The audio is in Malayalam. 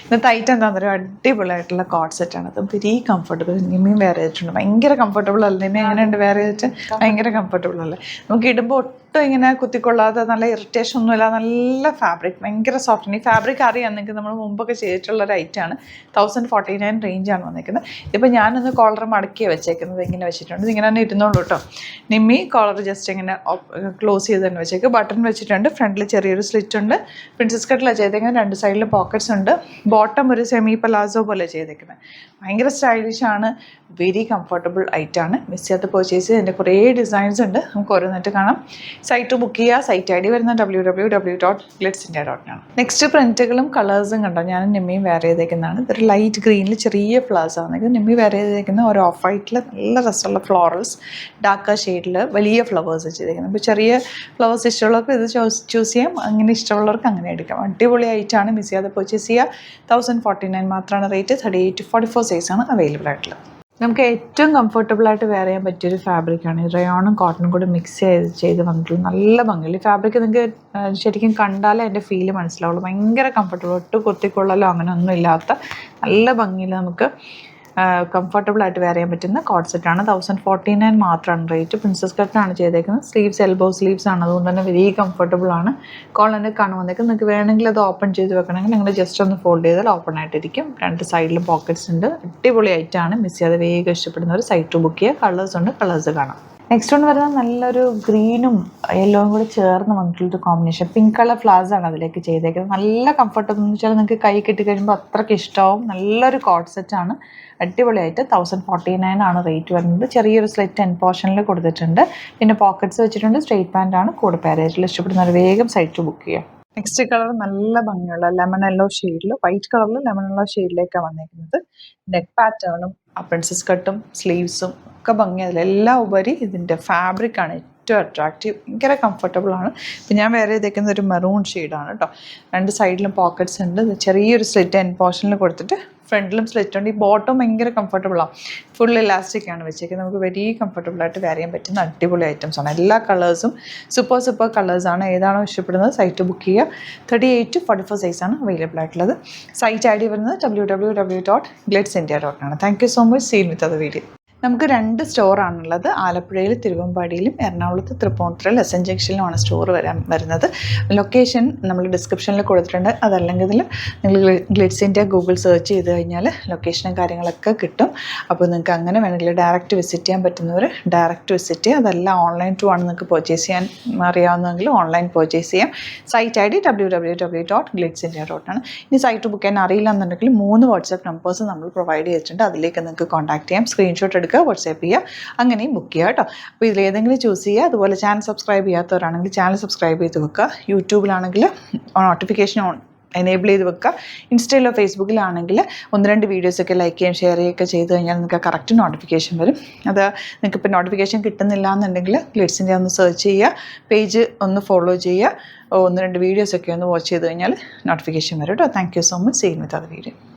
ഇന്നത്തെ ഐറ്റം എന്താണെന്ന് പറയുക, അടിപൊളിയായിട്ടുള്ള കോഡ് സെറ്റാണ്. അത് വെരി കംഫർട്ടബിൾ. നിമ്മയും വേറെ ചെയ്തിട്ടുണ്ട്, ഭയങ്കര കംഫർട്ടബിൾ അല്ലേ നിമ്മ? എങ്ങനെയുണ്ട് വേറെ ചെയ്തിട്ട്? ഭയങ്കര കംഫർട്ടബിൾ അല്ലേ? നമുക്ക് ഇടുമ്പോൾ ഒട്ടും ഇങ്ങനെ കുത്തിക്കൊള്ളാതെ, നല്ല ഇറിറ്റേഷൻ ഒന്നുമില്ല, നല്ല ഫാബ്രിക്, ഭയങ്കര സോഫ്റ്റ്. ഈ ഫാബ്രിക് അറിയാം നിങ്ങൾക്ക്, നമ്മൾ മുമ്പൊക്കെ ചെയ്തിട്ടുള്ള ഒരു ഐറ്റമാണ്. 1049 റേഞ്ചാണ് വന്നിരിക്കുന്നത്. ഇപ്പോൾ ഞാനൊന്ന് കോളർ മടക്കിയാണ് വെച്ചേക്കുന്നത്, ഇങ്ങനെ വെച്ചിട്ടുണ്ട്. ഇതിങ്ങനെ തന്നെ ഇരുന്നോളൂ കേട്ടോ. നിമ്മി കോളർ ജസ്റ്റ് ഇങ്ങനെ ക്ലോസ് ചെയ്ത് തന്നെ വെച്ചേക്ക്. ബട്ടൺ വെച്ചിട്ടുണ്ട്, ഫ്രണ്ടിൽ ചെറിയൊരു സ്ലിറ്റ് ഉണ്ട്. പ്രിൻസസ് കട്ടിലാണ് ചെയ്തേക്കുന്നത്, രണ്ട് സൈഡിൽ പോക്കറ്റ്സ് ഉണ്ട്. ബോട്ടം ഒരു സെമി പലാസോ പോലെ ചെയ്തേക്കുന്നത്. ഭയങ്കര സ്റ്റൈലിഷാണ്, വെരി കംഫർട്ടബിൾ ഐറ്റാണ്. മിസ് ചെയ്യാത്ത പർച്ചേസ്. ഇതിൻ്റെ കുറേ ഡിസൈൻസ് ഉണ്ട്, നമുക്ക് ഓരോന്നിട്ട് കാണാം. സൈറ്റ് ബുക്ക് ചെയ്യുക. സൈറ്റ് ഐ ഡി വരുന്ന www.glitzindia.com. നെക്സ്റ്റ് പ്രിൻറ്റുകളും കളേഴ്സും കണ്ടോ, ഞാൻ നിമ്മയും വെയർ ചെയ്തേക്കുന്നതാണ്. ഇതൊരു ലൈറ്റ് ഗ്രീനിൽ ചെറിയ ഫ്ലവേഴ്സ് ആണ്. നിമ്മി വെയർ ചെയ്തേക്കുന്ന ഒരു ഓഫ് വൈറ്റിൽ നല്ല രസമുള്ള ഫ്ലോറൽസ്, ഡാർക്ക് ഷെയ്ഡിൽ വലിയ ഫ്ലവേഴ്സ് ചെയ്തേക്കുന്നത്. അപ്പോൾ ചെറിയ ഫ്ലവേഴ്സ് ഇഷ്ടമുള്ളവർക്ക് ഇത് ചൂസ് ചെയ്യാം, അങ്ങനെ ഇഷ്ടമുള്ളവർക്ക് അങ്ങനെ എടുക്കാം. അടിപൊളി ആയിട്ടാണ്, മിസ് ചെയ്യാതെ പർച്ചേസ് ചെയ്യുക. 1049 മാത്രമാണ് റേറ്റ്. 38 to 44 സൈസാണ് അവൈലബിൾ ആയിട്ടുള്ളത്. നമുക്ക് ഏറ്റവും കംഫർട്ടബിളായിട്ട് വെയർ ചെയ്യാൻ പറ്റിയൊരു ഫാബ്രിക്കാണ്. റയോണും കോട്ടണും കൂടി മിക്സ് ചെയ്ത് വന്നിട്ടുള്ള നല്ല ഭംഗിയുള്ള ഫാബ്രിക്. നിങ്ങൾക്ക് ശരിക്കും കണ്ടാലേ അതിൻ്റെ ഫീല് മനസ്സിലാവുള്ളൂ. ഭയങ്കര കംഫർട്ടബിൾ, ഒട്ടും കൊത്തിക്കൊള്ളലോ അങ്ങനെ ഒന്നും ഇല്ലാത്ത നല്ല ഭംഗിയിൽ നമുക്ക് കംഫർട്ടബിളായിട്ട് വെയർ ചെയ്യാൻ പറ്റുന്ന കോഡ് സെറ്റാണ്. 1049 മാത്രമാണ് റേറ്റ്. പ്രിൻസസ് കട്ടാണ് ചെയ്തേക്കുന്നത്. സ്ലീവ്സ് എൽബോ സ്ലീവ്സ് ആണ്, അതുകൊണ്ട് തന്നെ വെരി കംഫർട്ടബിൾ ആണ്. കോളറിൻ്റെ കാണും വന്നേക്കുന്നത്. നിങ്ങൾക്ക് വേണമെങ്കിൽ അത് ഓപ്പൺ ചെയ്ത് വെക്കണമെങ്കിൽ നിങ്ങൾ ജസ്റ്റ് ഒന്ന് ഫോൾഡ് ചെയ്താൽ ഓപ്പൺ ആയിട്ടിരിക്കും. രണ്ട് സൈഡിലും പോക്കറ്റ്സ് ഉണ്ട്. അടിപൊളി ആയിട്ടാണ്, മിസ് ചെയ്യാതെ വേഗം ഇഷ്ടപ്പെടുന്നവർ സൈറ്റ് ബുക്ക് ചെയ്യുക. കളേഴ്സ് ഉണ്ട്, കളേഴ്സ് കാണാം. നെക്സ്റ്റ് ഒന്ന് വരുന്നത് നല്ലൊരു ഗ്രീനും യെല്ലോയും കൂടി ചേർന്ന് വന്നിട്ടുള്ളൊരു കോമ്പിനേഷൻ. പിങ്ക് കളർ ഫ്ലവേഴ്സ് ആണ് അതിലേക്ക് ചെയ്തേക്കുന്നത്. നല്ല കംഫർട്ടബിൾ എന്ന് വെച്ചാൽ നിങ്ങൾക്ക് കൈ കിട്ടി കഴിയുമ്പോൾ അത്രയ്ക്ക് ഇഷ്ടമാവും. നല്ലൊരു കോഡ് സെറ്റാണ്, അടിപൊളിയായിട്ട്. 1049 ആണ് റേറ്റ് വരുന്നത്. ചെറിയൊരു സ്ലിറ്റ് എൻ പോർഷനിൽ കൊടുത്തിട്ടുണ്ട്. പിന്നെ പോക്കറ്റ്സ് വെച്ചിട്ടുണ്ട്. സ്ട്രെയിറ്റ് പാൻ്റ് ആണ്. കൂടെ പാരേജിൽ ഇഷ്ടപ്പെടുന്നവർ വേഗം സൈറ്റ് ബുക്ക് ചെയ്യുക. നെക്സ്റ്റ് കളർ നല്ല ഭംഗിയുള്ള ലെമൺ യെല്ലോ ഷെയ്ഡിൽ, വൈറ്റ് കളറിൽ ലെമൺ യെല്ലോ ഷെയ്ഡിലേക്കാണ് വന്നിരിക്കുന്നത്. നെക്ക് പാറ്റേണും പ്രിൻസസ് കട്ടും സ്ലീവ്സും ഒക്കെ ഭംഗി. അതിലെല്ലാം ഉപരി ഇതിൻ്റെ ഫാബ്രിക്കാണ് ഏറ്റവും അട്രാക്റ്റീവ്. ഭയങ്കര കംഫർട്ടബിളാണ്. ഇപ്പം ഞാൻ വേറെ ചെയ്തേക്കുന്നത് ഒരു മെറൂൺ ഷെയ്ഡാണ് കേട്ടോ. രണ്ട് സൈഡിലും പോക്കറ്റ്സ് ഉണ്ട്. ചെറിയൊരു സ്ലിറ്റ് എൻ പോർഷനിൽ കൊടുത്തിട്ട് ഫ്രണ്ടിലും സ്ലിറ്റ് ഉണ്ട്. ഈ ബോട്ടം ഭയങ്കര കംഫർട്ടബിളാണ്. ഫുൾ ഇലാസ്റ്റിക്കാണ് വെച്ചേക്കുന്നത്. നമുക്ക് വെരി കംഫർട്ടബിളായിട്ട് വെയർ ചെയ്യാൻ പറ്റുന്ന അടിപൊളി ഐറ്റംസാണ്. എല്ലാ കളേഴ്സും സൂപ്പർ കളേഴ്സാണ്. ഏതാണോ ഇഷ്ടപ്പെടുന്നത് സൈറ്റ് ബുക്ക് ചെയ്യുക. 38 to 44 സൈസാണ് അവൈലബിൾ ആയിട്ടുള്ളത്. സൈറ്റ് ഐ ഡി വരുന്നത് www.glitzindia.com. Thank you so much. Seen with അത് വീഡിയോ. നമുക്ക് രണ്ട് സ്റ്റോറാണുള്ളത്. ആലപ്പുഴയിൽ തിരുവമ്പാടിയിലും എറണാകുളത്ത് തൃപ്പൂണിത്തുറയിൽ എസ് എൻ ജംഗ്ഷനിലുമാണ് സ്റ്റോർ വരുന്നത്. ലൊക്കേഷൻ നമ്മൾ ഡിസ്ക്രിപ്ഷനിൽ കൊടുത്തിട്ടുണ്ട്. അതല്ലെങ്കിൽ നിങ്ങൾ ഗ്ലിറ്റ്സ് ഇന്ത്യ ഗൂഗിൾ സെർച്ച് ചെയ്ത് കഴിഞ്ഞാൽ ലൊക്കേഷനും കാര്യങ്ങളൊക്കെ കിട്ടും. അപ്പോൾ നിങ്ങൾക്ക് അങ്ങനെ വേണമെങ്കിൽ ഡയറക്റ്റ് വിസിറ്റ് ചെയ്യാൻ പറ്റുന്നവർ ഡയറക്റ്റ് വിസിറ്റ് ചെയ്യുക. അതല്ല ഓൺലൈൻ ത്രൂ ആണ് നിങ്ങൾക്ക് പർച്ചേസ് ചെയ്യാൻ അറിയാവുന്നതെങ്കിൽ ഓൺലൈൻ പർച്ചേസ് ചെയ്യാം. Site I D www.glitzindia.com. ഇനി സൈറ്റ് ബുക്ക് ചെയ്യാൻ അറിയില്ല എന്നുണ്ടെങ്കിൽ 3 വാട്സാപ്പ് നമ്പേഴ്സ് നമ്മൾ പ്രൊവൈഡ് ചെയ്തിട്ടുണ്ട്. അതിലേക്ക് നിങ്ങൾക്ക് കോൺടാക്ട് ചെയ്യാം. സ്ക്രീൻഷോട്ട് എടുക്കുക, വാട്സാപ്പ് ചെയ്യുക, അങ്ങനെയും ബുക്ക് ചെയ്യുക കേട്ടോ. അപ്പോൾ ഇതിലേതെങ്കിലും ചൂസ് ചെയ്യുക. അതുപോലെ ചാനൽ സബ്സ്ക്രൈബ് ചെയ്യാത്തവരാണെങ്കിൽ ചാനൽ സബ്സ്ക്രൈബ് ചെയ്ത് വെക്കുക. യൂട്യൂബിലാണെങ്കിൽ നോട്ടിഫിക്കേഷൻ എനേബിൾ ചെയ്ത് വെക്കുക. ഇൻസ്റ്റയിലോ ഫേസ്ബുക്കിലാണെങ്കിൽ 1-2 വീഡിയോസൊക്കെ ലൈക്ക് ചെയ്യുകയും ഷെയർ ചെയ്യുകയൊക്കെ ചെയ്ത് കഴിഞ്ഞാൽ നിങ്ങൾക്ക് കറക്റ്റ് നോട്ടിഫിക്കേഷൻ വരും. അത് നിങ്ങൾക്ക് ഇപ്പോൾ നോട്ടിഫിക്കേഷൻ കിട്ടുന്നില്ല എന്നുണ്ടെങ്കിൽ ഗ്ലിറ്റ്സ് ഇന്ത്യ ഒന്ന് സെർച്ച് ചെയ്യുക, പേജ് ഒന്ന് ഫോളോ ചെയ്യുക, 1-2 വീഡിയോസൊക്കെ ഒന്ന് വാച്ച് ചെയ്ത് കഴിഞ്ഞാൽ നോട്ടിഫിക്കേഷൻ വരും കേട്ടോ. Thank you so much. Seen with അത് വീഡിയോ.